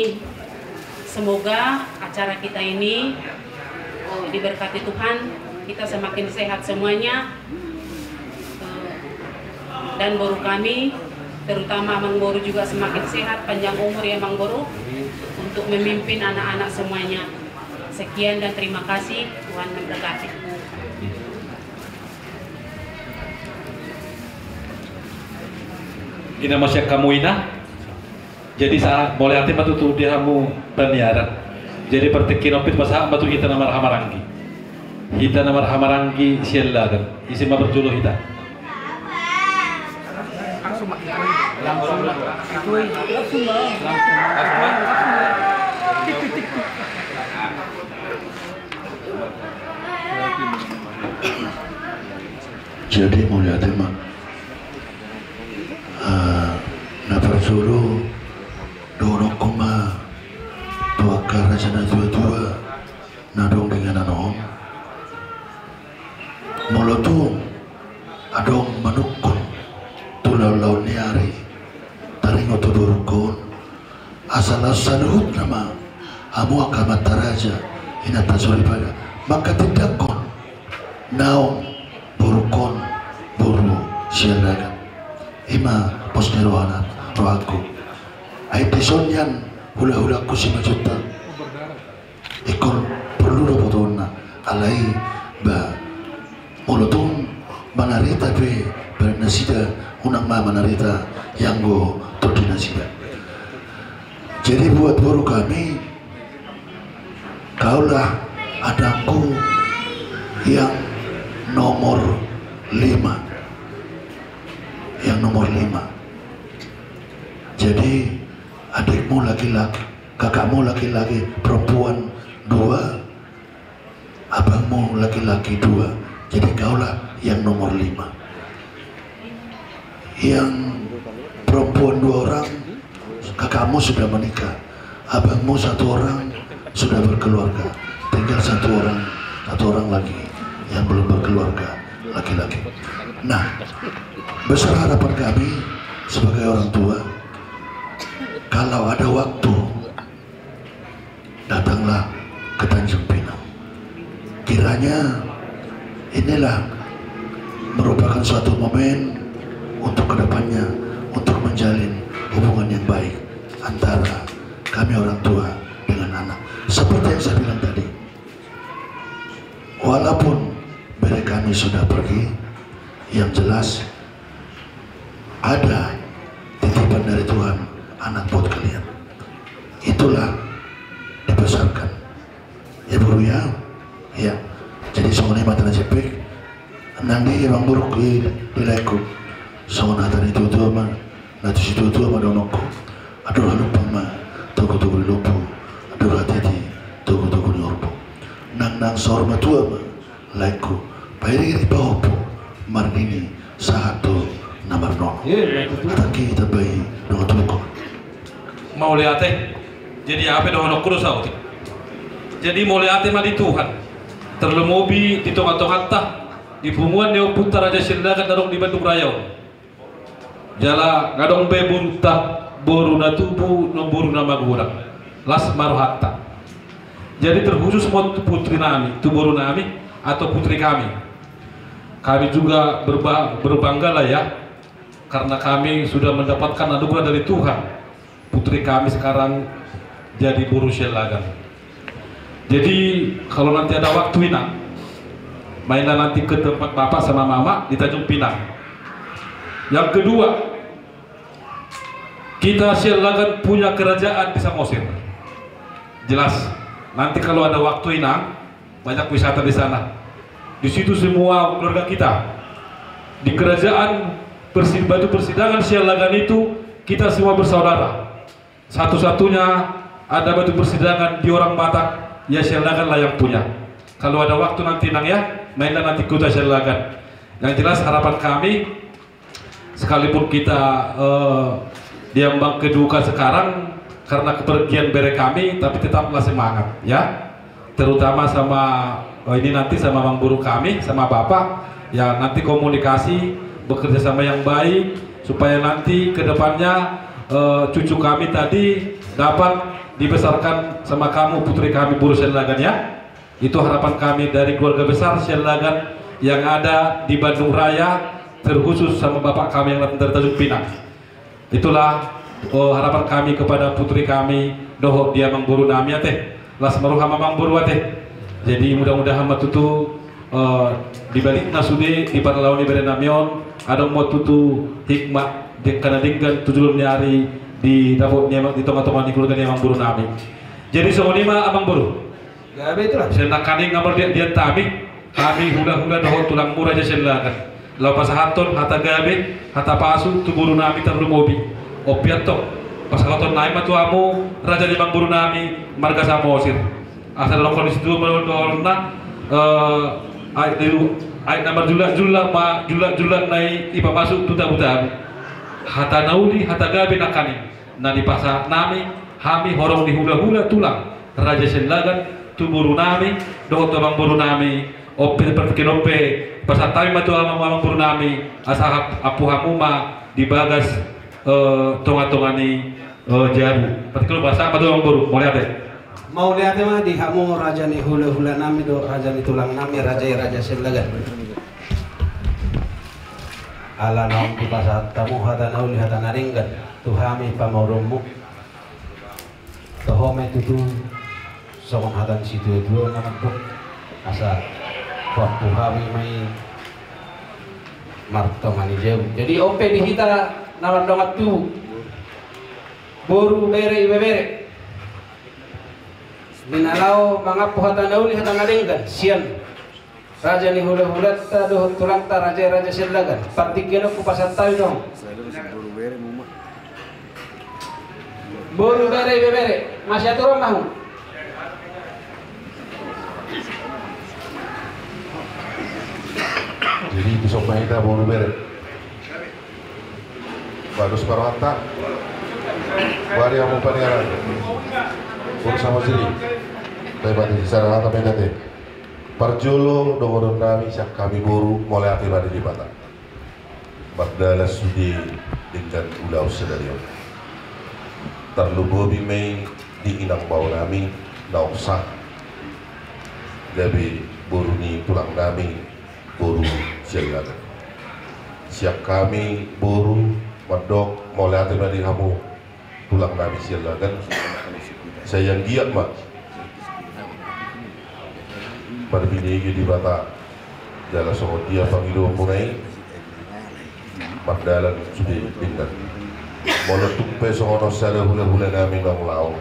Semoga acara kita ini diberkati Tuhan, kita semakin sehat semuanya, dan baru kami, terutama Mang Boru juga semakin sehat, panjang umur ya Mang Boru, untuk memimpin anak-anak semuanya. Sekian dan terima kasih, Tuhan memberkati. Ina masya kamu ina, jadi saat boleh hati batu tu dia kamu penyiaran. Jadi pertekin opit pasal batu kita nama Hamarangi, kita nama Hamarangi siapa kan? Isi mah berjuluh kita. Jadi mulia tema na berjulu dono koma tua karajana tua nadong dengan anom molotung adong manukun tulau niari taring otoburukun asal-asal hut nama amu akamat taraja hinata pada maka tidak kon naong burukon buru sialagan ima posneroana rohaku ay tisonyan hula-hula ku si majuta ikon perlu robotona alai ba molotong manarita pe bernasida unang manarita yang go tordinasida. Jadi buat baru kami, kaulah adangku yang nomor 5, yang nomor 5. Jadi adikmu laki-laki, kakakmu laki-laki perempuan 2, abangmu laki-laki 2. Jadi kaulah yang nomor 5. Yang perempuan 2 orang, kakakmu sudah menikah, abangmu 1 orang sudah berkeluarga, tinggal 1 orang lagi yang belum berkeluarga, laki-laki. Nah, besar harapan kami sebagai orang tua, kalau ada waktu, datanglah ke Tanjung Pinang. Kiranya inilah merupakan suatu momen untuk kedepannya, untuk menjalin hubungan yang baik antara kami orang tua dengan anak. Seperti yang saya bilang tadi, walaupun mereka kami sudah pergi, yang jelas ada titipan dari Tuhan anak buat kalian. Itulah dibesarkan ya buru ya. Ya, jadi semuanya mata cepek nanti emang buruk di leku semua tadi itu mah nanti situ mah donoko aduh lupa mah toko lupa aduh hati toko nyorpo nang sor mah tua mah leku bayar di bawah marnini satu nomor 0 taki kita bayi dengan toko mau lihat jadi apa doang kurus aku jadi mau lihat mah di Tuhan terlemobi di tongat-tongat di punguan dia putar aja silakan darong di Bandung Raya jala ngadong bebunta boru na tubu no boru na magurang las maruhatta Jadi terkhusus buat putri nami, tuburu nami atau putri kami. Kami juga berbangga lah ya, karena kami sudah mendapatkan anugerah dari Tuhan. Putri kami sekarang jadi buruh Sialagan. Jadi kalau nanti ada waktu Inang, mainlah nanti ke tempat bapak sama mama di Tanjung Pinang. Yang kedua, kita Sialagan punya kerajaan di Samosir. Jelas, nanti kalau ada waktu Inang, banyak wisata di sana. Di situ semua keluarga kita. Di kerajaan batu persidangan Sialagan itu kita semua bersaudara. Satu-satunya ada batu persidangan di orang Batak, ya Sialagan lah yang punya. Kalau ada waktu nanti Nang ya, mainlah nanti kota Sialagan. Yang jelas harapan kami, sekalipun kita diambang keduka sekarang karena kepergian bere kami, tapi tetaplah semangat ya. Terutama sama ini nanti sama Bang Buru kami, sama Bapak ya, nanti komunikasi bekerja sama yang baik supaya nanti kedepannya cucu kami tadi dapat dibesarkan sama kamu, putri kami buruh Sialagan ya. Itu harapan kami dari keluarga besar Sialagan yang ada di Bandung Raya, terkhusus sama bapak kami yang datang dari Tanjung Pinang. Itulah harapan kami kepada putri kami doho dia Mang Buru nami teh las maruhama Mang Buru teh. Jadi mudah-mudahan matutu dibalik nasude di parlawan ibere namion ada mau tutu hikmah karena dengan tujuan nyari di dapur di tengah-tengah di keluarga Mang Buru nami. Jadi songonima Abang Buru gabe itulah senakani ngamar dia tami kami hula-hula doho tulang murah aja Sialagan. Lau pasahaton hata gabe hata pasu tu buru nami terlalu mobi opiato pasahaton naik matu amu raja di Mang Buru nami marga Samosir asal lo kondisi dulu melorna ai nomor jula naik ipa masuk tuta buta hata nauli hata gabe nakani na di pasar nami hami horong di hula-hula tulang raja Sialagan tu buru nami doho tu Mang Buru nami opi seperti kenope pasatami matu Mang Buru nami asa apu hamuma di bagas tonga-tongani jaru. Pati kalau bahasa apa tuh Mang Buru? Mau lihat deh. Mau lihat mah di hamu raja ni hula-hula nami do raja ni tulang nami raja Sialagan. Ala naum di pasat tamu hata nauli hata naringgan tuhami pamaurumu tohome tutu sokong hatan situ dulu nama tuh asa buat tuhami mai marto mani jauh. Jadi ope di hita nama dongat tu boru bere ibe bere minalau mangapu hata nauli hata naringgan sian raja ni hula-hula ta doh tulang ta raja Sialagan partikeno ku pasat tahu dong boru bere ibe bere masih aturan mahu jadi besok kita boru bere bagus parwata bari amu paniaran bersama sini lebat di sana tapi nanti parjolo dongorun nami sak kami boru mulai akibat di Batak bardala sudi dengan ulau sedarion terlubobi mei di inang bau nami nausah gabi boru ni tulang nami boru Sialagan siap kami boru madok mulai akibat di kamu tulang nami Sialagan saya yang giat mak berbinigi di Batak dalam soal dia panggil punai mardalan sudah pindah meletup pesono sada hula-hula nami nong lau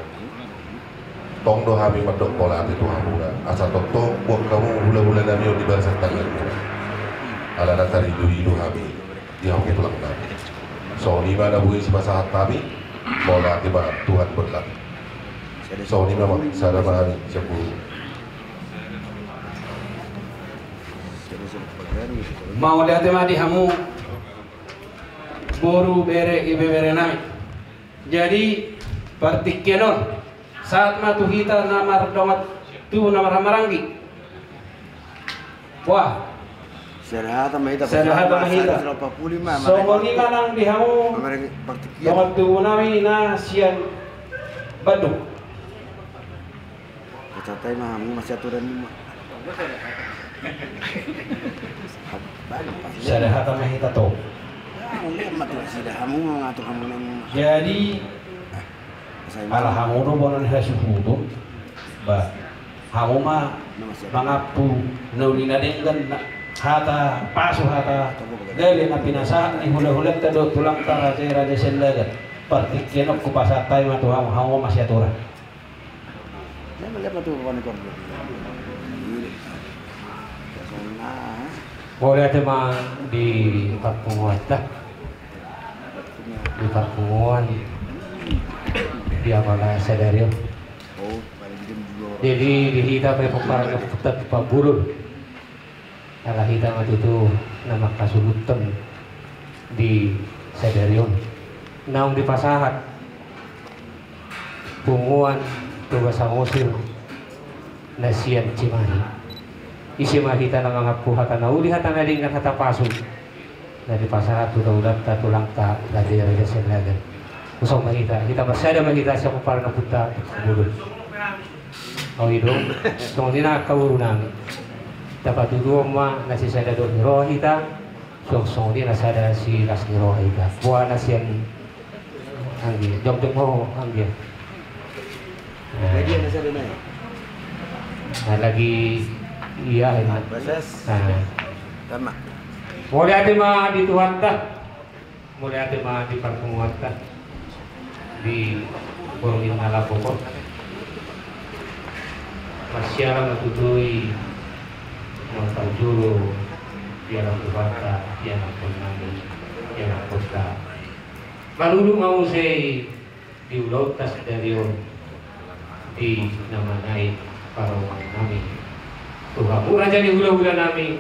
tong do kami madok pola ati tu hamuna asa tong buat kamu hula-hula nami di bahasa tangan ala nakar hidu kami di hamu tulang nami so ni mana buih si bahasa kami pola ati bah Tuhan berkati so ni memang sada mahami siapa mau lihat mah di hamu boru bere ibe bere nami jadi partikenon saat matu hita namar dongat tu namar hamaranggi wah Serahata mahita so ni manang di hamu dongat tu nami na sian Bandung Catai mah kamu masih aturan mah. Sada hata mah kita tahu. Mungkin matur sida kamu mau ngatur kamu nang. Jadi ala kamu do bonan hasuhudu. Ba kamu mah mangapu naulina dengan hata pasu hata gali na pinasa ni hula-hula tado tulang ta raja selagat. Partikin aku pasatai mah tuh kamu masih aturan. Saya melihat tuh kawan-kawan. Boleh tema di Papunguan di Papunguan di Amala Sadario. Jadi di kita prepara keputat Pak Burun. Kalau kita itu nama kasulutan di Sadario. Naung di Pasahat Punguan tugas Samosir Nasian Cimahi. Isi mahita na mga puhata na uli hata na rin ng hatapaso na di pasahat ulat tulang ta lagi dari selaga usang mahita kita masada mahita siya kung para napunta sa bulod o ito so hindi nakakaurunan dapat tuduwa ma nasisada doon ni Rohita so hindi nasada si Las ni Rohita buwan na siya anggi jom mo anggi Lagi nasada na lagi iya, enak. Tama. Mulai ati mah di Tuhan dah, mulai ati mah di pertemuan dah, di Borongin Malah pokok. Masyarakat matutui, mau tahu dulu, biarlah Tuhan dah, biarlah penanggung, biarlah kota. Lalu mau saya diulau tas dari di nama naik para orang kami. Tuhan raja di hula-hula nami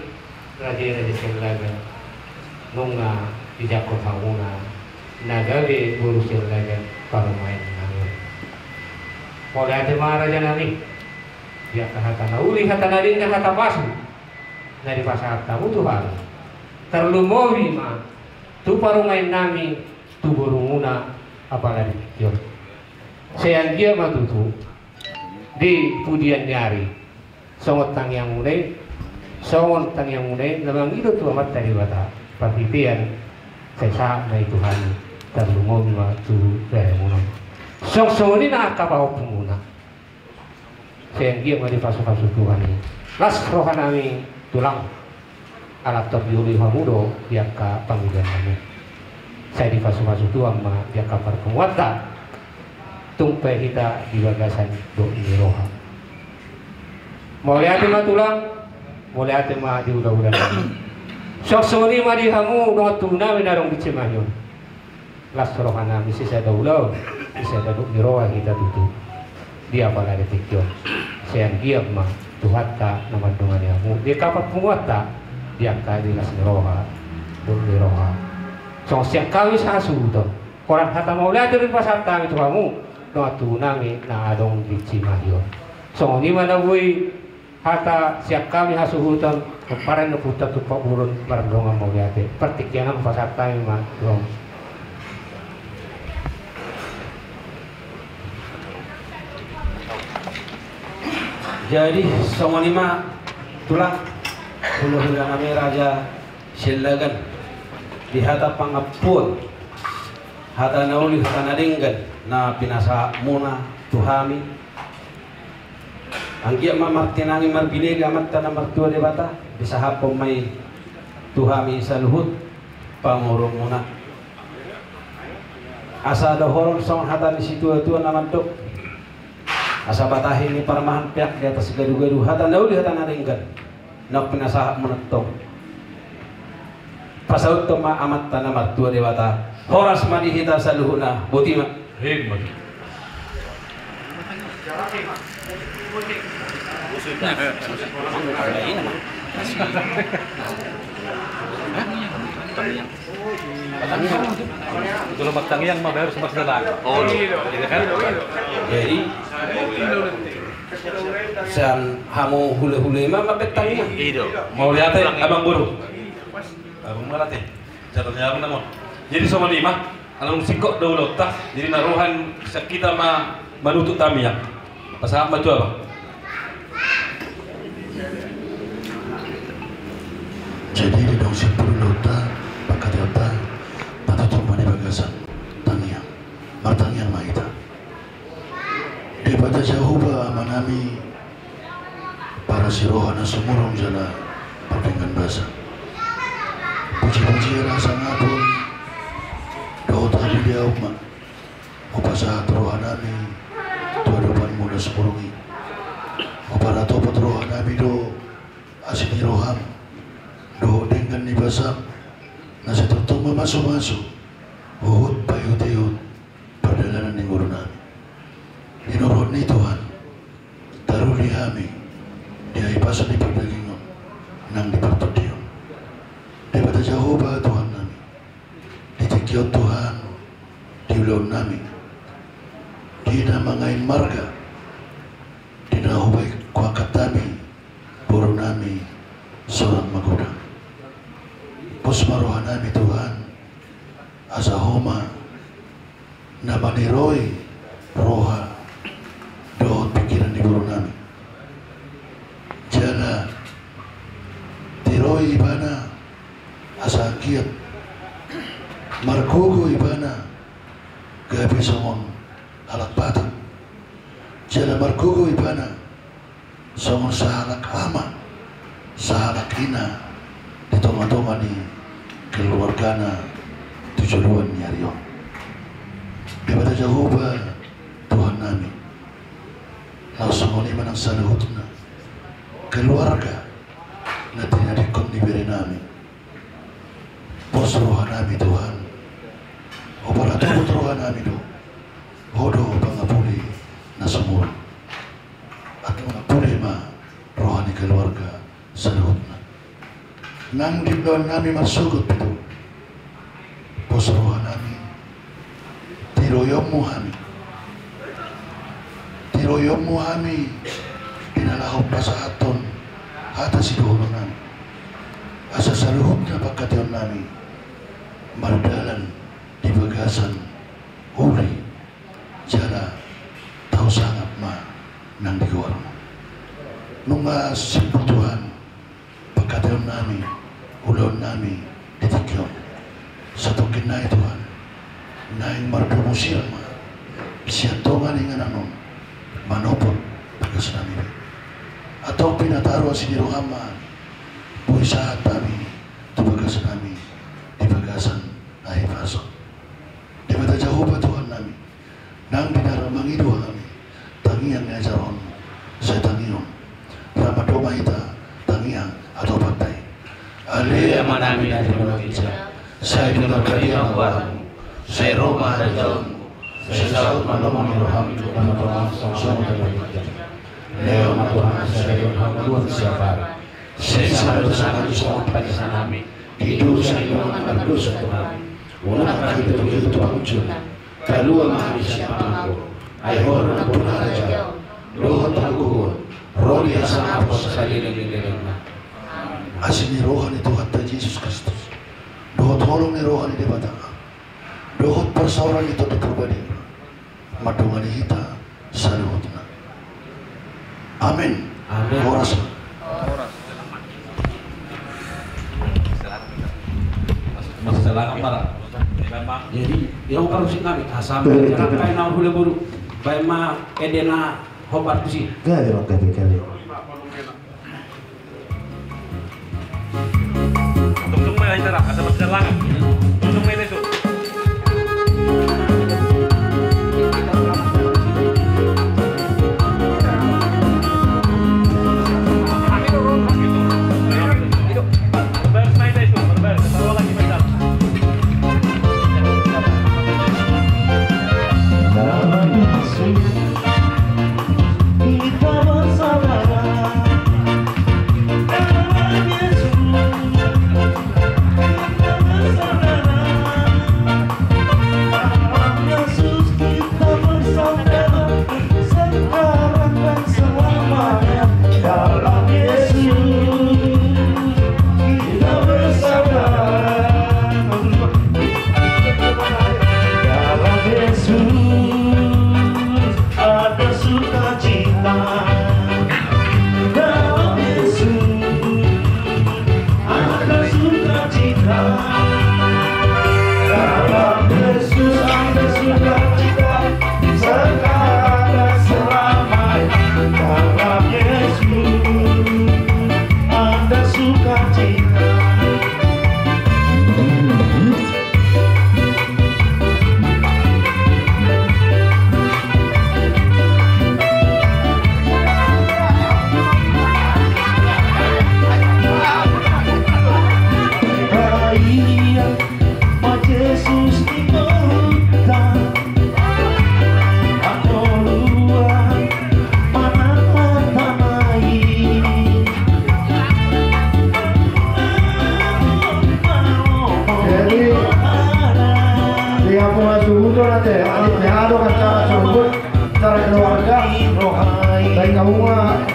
raja selaga nunga di jakot hanguna nagale buru selaga para main nami mulai ate raja nami dia kahata uli hata naring hata pasu dari pasar tamu Tuhan terlumowi ma tu para main nami tu burunguna apalagi yo sayang dia matutu di pudian nyari songot tang yang mulai namang itu tuh amat dari bata partitian saya na Tuhan terlumong ma tu beremunan sok ini nak kapau pemuna saya dia mari pasu Tuhan ini las rohanami tulang alat terbiuli hamudo dia ka panggilan kami saya di pasu Tuhan ma dia kapar penguatan tumpai kita di bagasan do roha mulai hati mah tulang, mulai hati mah di udah-udah. Sok soni mah di hangu dengan tuna menarung di Cimahi. Las rohana misi saya ulau, bisa ada di roha kita tutu. Dia apa lagi tikyo? Saya giap mah Tuhan tak nama dengan hangu. Dia kapat penguata, dia kali las roha, di roha. So siang kami sasu tu. Orang kata mau lihat dari pasar kami tu hangu, dengan tuna na adong di Cimahi. So ni mana bui hata siap kami hasuhutan kemarin naputa tu Pak Burun barang dongan mau lihat pertikyangan pasar kami mah dong. Jadi songo lima tulang hulu-hulu kami raja silagan di hata pangapun hata nauli hata naringgan na pinasa muna tuhami anggia mamartinangi marbinegi amat tanah mertua de bata bisa hapom may tuhami saluhut pangurong muna asa ada horon song hata di situ naman tok asa batahin ni paramahan pihak di atas gaduh-gaduh hata nauli hata naringgan nak pinasahap menetong pasaut to ma amat tanah mertua de bata horas madi hita saluhuna buti ma hikmat Kalau batang yang mah baru sempat sedang. Oh, iya kan? Jadi, san hamu hule-hule mah mabetang ya. Mau lihat abang buru. Abang melatih. Caranya apa namun? Jadi sama lima, alang sikok dahulu tak. Jadi naruhan kita mah menutup tami ya. Pasal apa tu apa? Jadi di dong simpul lota pakai delta patutup mani bagasan tangiang martangiang maita daripada jauh ba manami para sirohana sumurong jala perpengan basa puji-puji rasa ngapun doa tadi dia umat upasa rohanami tua depan muda sepurungi upara topat rohanami do asini roham do dengan nibasam nasi tutup masuk-masuk uhud payut-yut perjalanan yang guru nami inurut ni Tuhan taruh di kami dia ipasan di perdagingan nang di pertodion daripada jauh bah Tuhan nami ditikiot Tuhan di ulun nami di namangain marga di nahubai kuakat nami buru nami seorang magodang pos marohan nami Tuhan asa homa namani roy roha dohot pikiran di buru nami jana tiroi ibana asa kiat margogo ibana gabi somong halak batang jana margogo ibana somong sahalak ama sahalak ina ditoma-toma ni keluargana tujuan nyarion daripada jauh ba Tuhan nami langsung ni manang saluhutna keluarga na tinadikon ni beri nami pos rohan nami Tuhan o para tubot rohan nami do hodo pangapuli na sumur at mangapuli ma rohani keluarga saluhutna nang dimdoan nami masugot itu pos rohan nami tiroyommu hami dinalahok pasahaton hata sidono nami asa saluhutna pagkation nami mardalan di bagasan huli jala tau sangat ma nang digawarmo nung simpul Tuhan pagkation nami ulon nami ditikyon sa tukin na Tuhan naing mardumusir ma siya tongan ingan anon manopot bagas nami atau pinataro sinirohama buhay saat kami tu bagas nami di bagasan ay pasok di bata jauh ba Tuhan nami nang dinaramang ido kami tangian nga jaron sa tangion ramadoma ita tangian atau patay alea manami na tinulogitsa sa pinagkati ang buwan sa Roma na jaon sa saot manomang iroham na matomang sa Leo matuhan sa Leo hanggang siapa sa isang sa pagkasa namin hidup sa iyong pagdusa Tuhan wala nakakita ito ang udsyon kalua mahali siya pangako ay horon ang punaraja rohot ang guhon roli asang apos sa lilang na asin ni rohan ni Tuhan ta Jesus Kristus dohot holong ni rohan ni Debataka dohot persauran ito di pribadi madungan ni hita sa luhot na amin. Amin. Oras. Masalah apa? Jadi yang kalau sih kami asam jangan kain nak boleh buru, baik mah edena hobat kusi. Kali. Tunggu mai aja lah, ada masalah. Tunggu mai itu. Kita bersama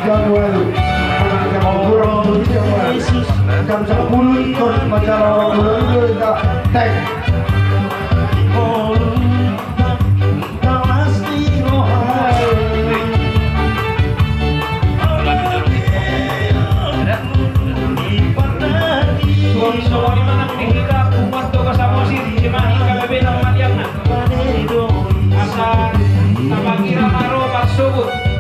Januari jam 10 ikut majalah dulu kita tag Suami mana kita kuat tuh kasamo sih cimahi KBB nang maliang na. Asa napakira maro pagsugod.